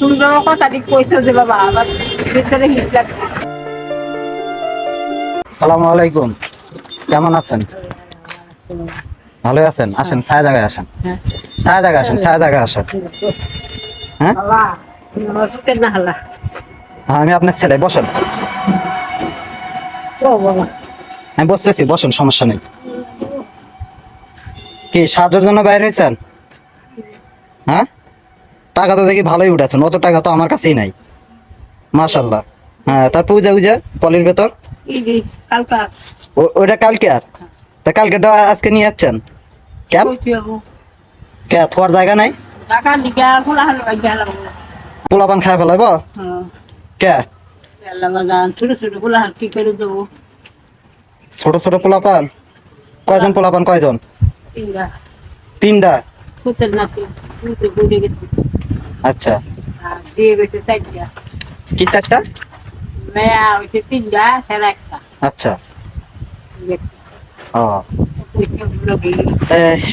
তুমি তো আমার কথা ঠিক কইছো যে বাবা আমার ভিতরে হিট লাগছে। আসসালামু আলাইকুম, কেমন আছেন? ভালো আছেন? আসেন ছায়া জায়গায় আসেন, ছায়া জায়গায় আসেন, ছায়া জায়গায় আসেন। হ্যাঁ বাবা নমস্কার না হালা হ্যাঁ, আমি আপনার ছেলে, বসেন। ও বাবা আমি বসতেছি, বসেন, সমস্যা নেই। কি সাহায্যের জন্য বাইরে হয়েছেন? হ্যাঁ, টাকা তো দেখি ভালোই উঠেছেন, অত টাকা তো আমার কাছেই নাই। মাশাল্লাহ। হ্যাঁ, তার পূজা উজা পলির ভেতর এই যে কালকা ওইটা কালকে, আর তা কালকেটা আজকে নিয়ে যাচ্ছেন কেন? কইছি বাবু কে থোয়ার জায়গা নাই? টাকা নিকা খোলা হলো গেলাম। পোলাপান খায় ফেলাইব হ্যাঁ কে? গেলাম বাজান ছোট ছোট খোলা কি করে দেবো ছোট ছোট পোলাপান কয়জন? পোলাপান কয়জন? তিনটা তিনটা। পুতের নাতি পুতে বুড়ে গেছে আচ্ছা, আর দিয়ে বেঁচে চারটা কি চারটা? মেয়া হচ্ছে তিনটা ছেলে একটা আচ্ছা, ও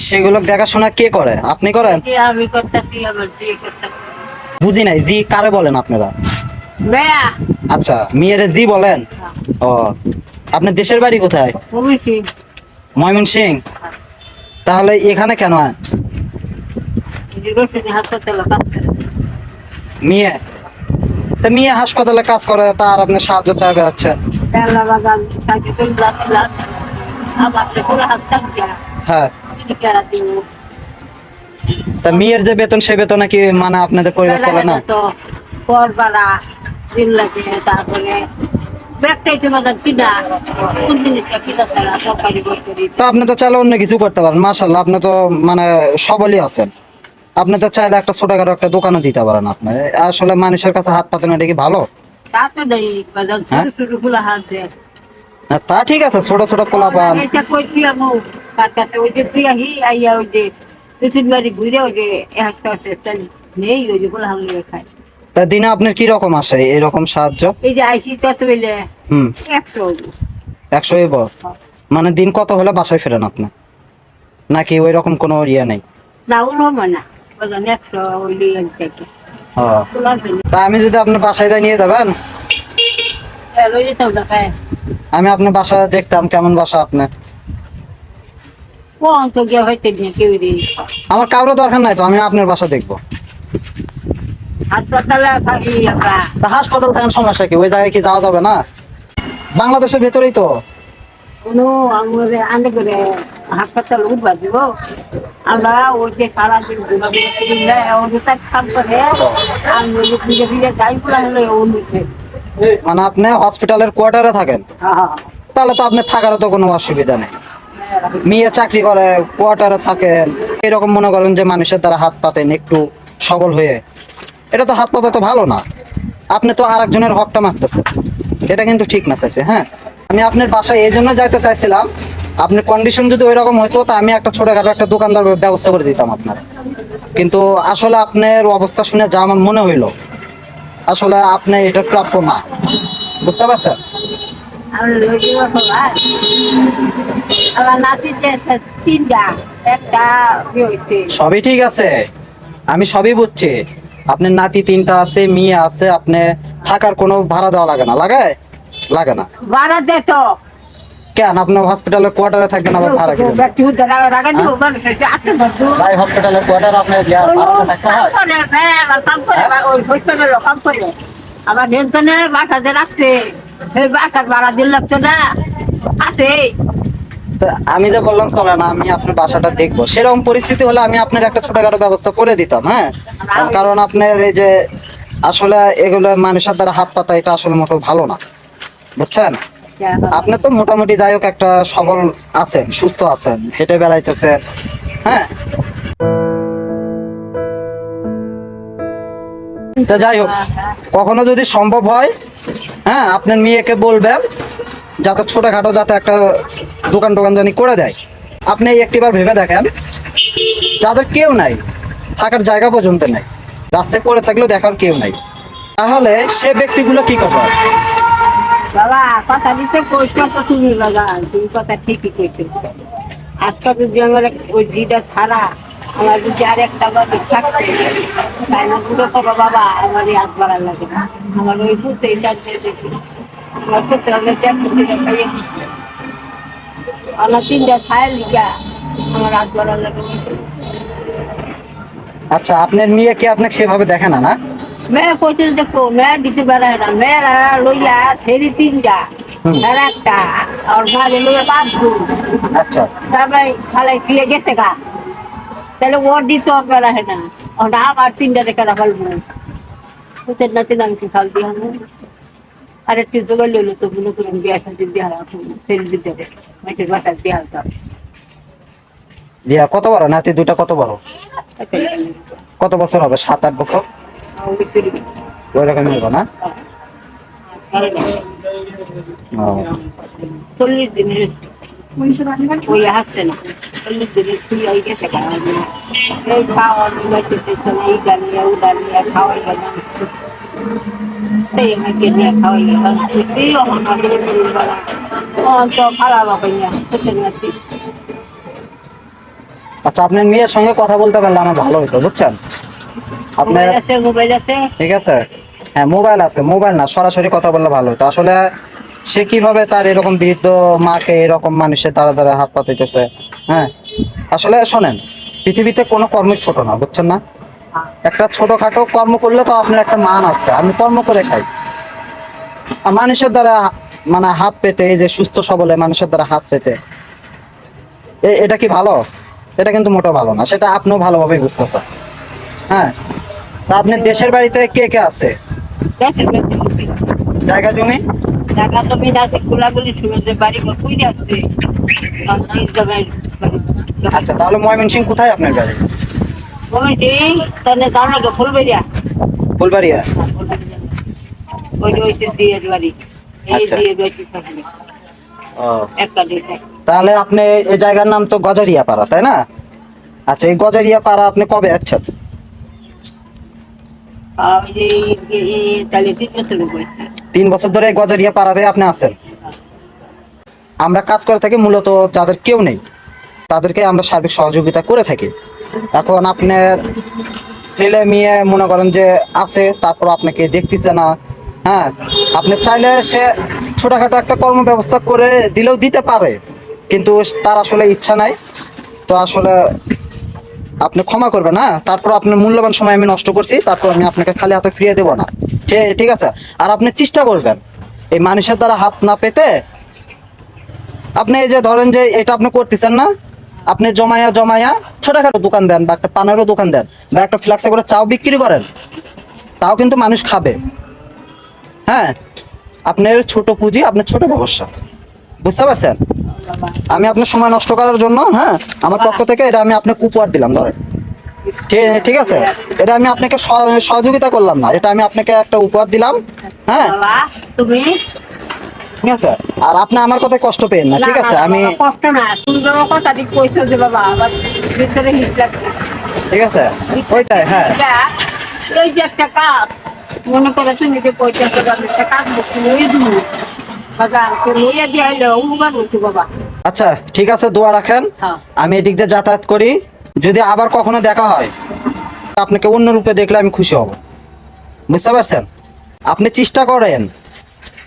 সেগুলো দেখাশোনা কে করে? আপনি করেন? আমি করতেছি আমার বিয়ে করতেছি বুঝি নাই, জি কারে বলেন আপনারা? মেয়া আচ্ছা, মেয়েরে জি বলেন। ও, আপনার দেশের বাড়ি কোথায়? কমিছি ময়মনসিং। তাহলে এখানে কেন? রোশনি হাসপাতালে কাজ করে মেয়ে তা মেয়ে হাসপাতালে কাজ করে, তার আপনি সাহায্য চাই বেড়াচ্ছেন? তেলা বাগান সাইডে করে লাগলাম আমার তো পুরো হাত কাটছে হ্যাঁ, তিনি কেরা দিব তা মেয়ের যে বেতন, সে বেতনে কি মানে আপনাদের পরিবার চলে না? তো পর বাড়া দিন লাগে তারপরে ব্যাগটাই তো বাজার কিনা কোন জিনিসটা কিনা ছাড়া সরকারি বই করি তো আপনি তো চাইলে অন্য কিছু করতে পারেন, মাশাল্লাহ, আপনি তো মানে সবলই আছেন। আপনি তো চাইলে একটা ছোটখাটো একটা দোকানও দিতে পারেন। আপনি আসলে মানুষের কাছে হাত পাতেন, এটা কি ভালো? তা তো নেই বাজার ছোট হ্যাঁ? ছোট গুলো হাত দেয় হ্যাঁ, তা ঠিক আছে, ছোট ছোট পোলাপান। এটা কইছি আমি তার কাছে ওই যে তুই আহি আইয়া ওই যে দুই তিন বাড়ি ঘুরে ওই যে একটা নেই ওই যে বলে হামলে খায় তা দিনে আপনার কি রকম আসে এরকম সাহায্য? এই যে আইসি তত বেলে হুম, 100 100 হইব? মানে দিন কত হলে বাসায় ফেরেন আপনি? নাকি ওই রকম কোনো ইয়ে নেই? না ওর হবে না বাজার 100 ওই লিয়ে থেকে ও, তোলার জন্য তা আমি যদি আপনার বাসায় যাই নিয়ে যাবেন? লই যেতাম না খায় আমি আপনার বাসা দেখতাম, কেমন বাসা আপনার। কোন তো গিয়ে হইতে নিয়ে কেউ রে আমার কারো দরকার নাই তো, আমি আপনার বাসা দেখবো। হাসপাতালে থাকি আমরা তা হাসপাতাল থাকার সমস্যা কি? ওই জায়গায় কি যাওয়া যাবে না? বাংলাদেশের ভেতরেই তো। কোনো আমাদের আনে করে হাসপাতাল উঠবা দিব আমরা ওই যে সারাদিন ঘোরাঘুরি করি না ওদের তার কাম করে আমি ওই যে ফিরে ফিরে যাই বলে হলে ও নিচ্ছে মানে আপনি হসপিটালের কোয়ার্টারে থাকেন? তাহলে তো আপনার থাকারও তো কোনো অসুবিধা নেই। মেয়ে চাকরি করে, কোয়ার্টারে থাকেন, এরকম মনে করেন যে মানুষের দ্বারা হাত পাতেন একটু সবল হয়ে, এটা তো হাত পাতা তো ভালো না। আপনি তো আরেকজনের হকটা মারতেছেন, এটা কিন্তু ঠিক না চাইছে। হ্যাঁ, আমি আপনার বাসায় এই জন্য যাইতে চাইছিলাম, আপনার কন্ডিশন যদি ওই রকম হইতো তা আমি একটা ছোটখাটো একটা দোকানদার ব্যবস্থা করে দিতাম আপনার। কিন্তু আসলে আপনার অবস্থা শুনে যা আমার মনে হইলো, আসলে আপনি এটা প্রাপ্য না, বুঝতে পারছেন? আমি লই দিব সবাই আমার নাতিতে তিনটা একটা হইতে সবই ঠিক আছে, আমি সবই বুঝছি। আপনার নাতি তিনটা আছে, মেয়ে আছে, আপনি থাকার কোনো ভাড়া দেওয়া লাগে না? লাগে না বাড়া দে তো কেন? আপনি হসপিটালের কোয়ার্টারে থাকবেন, আবার ভাড়া কি দেবেন? ব্যক্তি রাগা দিব মানুষ আটটা ধরতো ভাই, হসপিটালের কোয়ার্টার আপনার ভাড়াতে থাকতে হয়? কাম করে ওই হসপিটালে কাম করে আবার টেনশনে বাসাতে রাখছে সেই বাসার ভাড়া দিন লাগতো না আছে তা আমি যে বললাম চলে না, আমি আপনার বাসাটা দেখবো, সেরকম পরিস্থিতি হলে আমি আপনার একটা ছোটখাটো ব্যবস্থা করে দিতাম। হ্যাঁ, কারণ আপনার এই যে আসলে এগুলো মানুষের দ্বারা হাত পাতা, এটা আসলে মোটেও ভালো না, বুঝছেন? আপনি তো মোটামুটি যাই হোক একটা সবল আছেন, সুস্থ আছেন, হেঁটে বেড়াইতেছেন। হ্যাঁ, তা যাই হোক, কখনো যদি সম্ভব হয়, হ্যাঁ, আপনার মেয়েকে বলবেন যাতে ছোটখাটো যাতে একটা দোকান টোকান জানি করে দেয়। আপনি একটিবার ভেবে দেখেন, যাদের কেউ নাই, থাকার জায়গা পর্যন্ত নাই, রাস্তায় পড়ে থাকলেও দেখার কেউ নাই, তাহলে সে ব্যক্তিগুলো কি করবে? বাবা কথা দিতে কইছো তো তুমি বাবা তুমি কথা ঠিকই কইছো আজকে যদি আমার ওই জিটা ছাড়া আমার যদি আর একটা বাড়ি থাকতে তাই না পুরো করো বাবা আমার হাত বাড়ার লাগে না আমার ওই পুঁতে এটা দিয়ে দেখি আমার পুত্র খাইয়ে দিচ্ছে আমার তিনটা ছায়ের লিখা আমার হাত বাড়ার লাগে না। আচ্ছা, আপনার মেয়ে কি আপনাকে সেভাবে দেখে না? না, মেয়ে কইতে দেখো মেয়ে দিতে পারে না, মেয়েরা লইয়া সেরি তিনটা আর একটা আর ভালো লইয়া বাথরুম আচ্ছা তারপরে ফালাই ফিরে গেছে গা, তাহলে ওর দিতে পারে না, ওটা আমার তিনটা রেখে ফেলবো ওদের নাতি নামকি ফাল দিয়ে হবে আর একটু জোগাড় লইলো তো মনে করুন বিয়া শান্তি দিয়ে হারাতাম সেরি দিতে মেয়েটির বাসার দিয়ে হালতাম। রিয়া কত বড়? নাতি দুটা কত বড়? কত বছর হবে? 7-8 বছর ওইরকমই হবে না? ও, 40 দিনের ওই হাসছে না, 40 দিনের খুলে হয়ে গেছে এই খাওয়া বাচ্চাতে এই গানিয়া ও গানিয়া খাওয়াই গেলাম এই আমাকে নিয়ে খাওয়াই গেলাম এই আমার তো খারাপ হবে না নাতি। আচ্ছা, আপনার মেয়ের সঙ্গে কথা বলতে পারলে আমার ভালো হতো, বুঝছেন? আপনার মোবাইল আছে ঠিক আছে, হ্যাঁ মোবাইল আছে, মোবাইল না সরাসরি কথা বললে ভালো হতো। আসলে সে কিভাবে তার এরকম বৃদ্ধ মাকে এরকম মানুষের দ্বারা দ্বারা হাত পাতাইতেছে? হ্যাঁ, আসলে শোনেন, পৃথিবীতে কোনো কর্মই ছোট না, বুঝছেন না? একটা ছোটখাটো কর্ম করলে তো আপনার একটা মান আছে। আমি কর্ম করে খাই, আর মানুষের দ্বারা মানে হাত পেতে, এই যে সুস্থ সবলে মানুষের দ্বারা হাত পেতে, এটা কি ভালো? এটা কিন্তু মোটেও ভালো না, সেটা আপনিও ভালোভাবেই বুঝতেছেন। হ্যাঁ, তা আপনার দেশের বাড়িতে কে কে আছে? জায়গা জমি? টাকা জমি আছে গোলাগুলি শুনেছে বাড়ি ঘর পুইরে আসছে আচ্ছা, তাহলে ময়মনসিংহ কোথায় আপনার বাড়ি? তাহলে জানো গো ফুলবেরিয়া ফুলবাড়িয়া? ওই ওইতে দিয়ে বাড়ি এই আচ্ছা। দিয়ে বাড়ি থাকবে ও, একটা দিতে তাহলে আপনি এই জায়গার নাম তো গজারিয়া পাড়া, তাই না? আচ্ছা, এই গজারিয়া পাড়া আপনি কবে যাচ্ছেন? ওই যে তাহলে 3 বছর বয়সে 3 বছর ধরে এই গজারিয়া পাড়াতে আপনি আছেন। আমরা কাজ করে থাকি মূলত যাদের কেউ নেই তাদেরকে আমরা সার্বিক সহযোগিতা করে থাকি। এখন আপনার ছেলে মেয়ে মনে করেন যে আছে, তারপর আপনাকে দেখতেছে না। হ্যাঁ, আপনি চাইলে সে ছোটখাটো একটা কর্ম ব্যবস্থা করে দিলেও দিতে পারে, কিন্তু তার আসলে ইচ্ছা নাই। তো আসলে আপনি ক্ষমা করবেন, হ্যাঁ? তারপর আপনার মূল্যবান সময় আমি নষ্ট করছি, তারপর আমি আপনাকে খালি হাতে ফিরিয়ে দেবো না। ঠিক আছে? আর আপনি চেষ্টা করবেন এই মানুষের দ্বারা হাত না পেতে। আপনি এই যে ধরেন যে এটা আপনি করতেছেন না, আপনি জমায়া জমায়া ছোটখাটো দোকান দেন, বা একটা পানেরও দোকান দেন, বা একটা ফ্লাক্সে করে চাও বিক্রি করেন, তাও কিন্তু মানুষ খাবে। হ্যাঁ, আপনার ছোট পুঁজি, আপনার ছোট ব্যবসা, বুঝতে পারছেন? আমি আপনার সময় নষ্ট করার জন্য, হ্যাঁ, আমার পক্ষ থেকে এটা আমি আপনাকে উপহার দিলাম, ধরেন। ঠিক আছে, এটা আমি আপনাকে সহযোগিতা করলাম না, এটা আমি আপনাকে একটা উপহার দিলাম। হ্যাঁ, বাবা তুমি ঠিক আছে, আর আপনি আমার কথায় কষ্ট পেন না, ঠিক আছে? আমি কষ্ট না সুন্দর কথা দিক কইছো যে বাবা আবার ভিতরে হিট লাগছে ঠিক আছে, ওইটাই। হ্যাঁ, এই যে একটা কাজ মনে করে তুমি যে কইছো একটা কাজ বসে লই দিও বাজার তো লইয়া দিয়ে আইলে উপকার হইতো বাবা। আচ্ছা ঠিক আছে, দোয়া রাখেন। হ্যাঁ। আমি এদিক দিয়ে যাতায়াত করি, যদি আবার কখনো দেখা হয় আপনাকে অন্য রূপে দেখলে আমি খুশি হব, বুঝতে পারছেন? আপনি চেষ্টা করেন,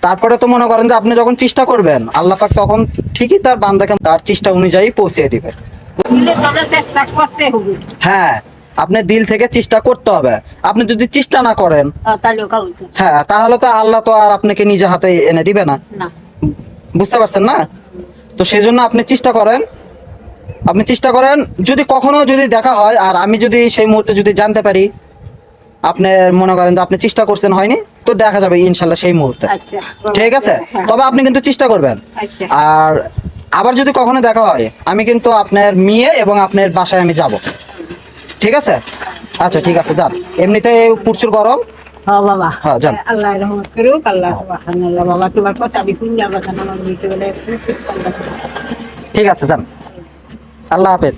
তারপরে তো মনে করেন যে আপনি যখন চেষ্টা করবেন আল্লাহ পাক তখন ঠিকই তার বান্দাকে তার চেষ্টা অনুযায়ী পৌঁছে দিবে। দিলে তোদের চেষ্টা করতে হবে। হ্যাঁ, আপনি দিল থেকে চেষ্টা করতে হবে। আপনি যদি চেষ্টা না করেন, তাহলে কাউ হ্যাঁ, তাহলে তো আল্লাহ তো আর আপনাকে নিজে হাতে এনে দিবে না, না বুঝতে পারছেন না? তো সেই জন্য আপনি চেষ্টা করেন, আপনি চেষ্টা করেন। যদি কখনো যদি দেখা হয় আর আমি যদি সেই মুহূর্তে যদি জানতে পারি আপনি মনে করেন যে আপনি চেষ্টা করছেন হয়নি, তো দেখা যাবে ইনশাল্লাহ সেই মুহূর্তে। আচ্ছা ঠিক আছে, তবে আপনি কিন্তু চেষ্টা করবেন। আচ্ছা আর আবার যদি কখনো দেখা হয় আমি কিন্তু আপনার মেয়ে এবং আপনার বাসায় আমি যাব, ঠিক আছে? আচ্ছা ঠিক আছে, যান। এমনিতে প্রচুর গরম। হ্যাঁ বাবা, হ্যাঁ, যান। আল্লাহ রহমত করুক, আল্লাহ সুবহানাল্লাহ। বাবা তোমার কথা আমি শুনলাম, আমার ভিতরে ঠিক আছে, যান। আল্লাহ হাফেজ।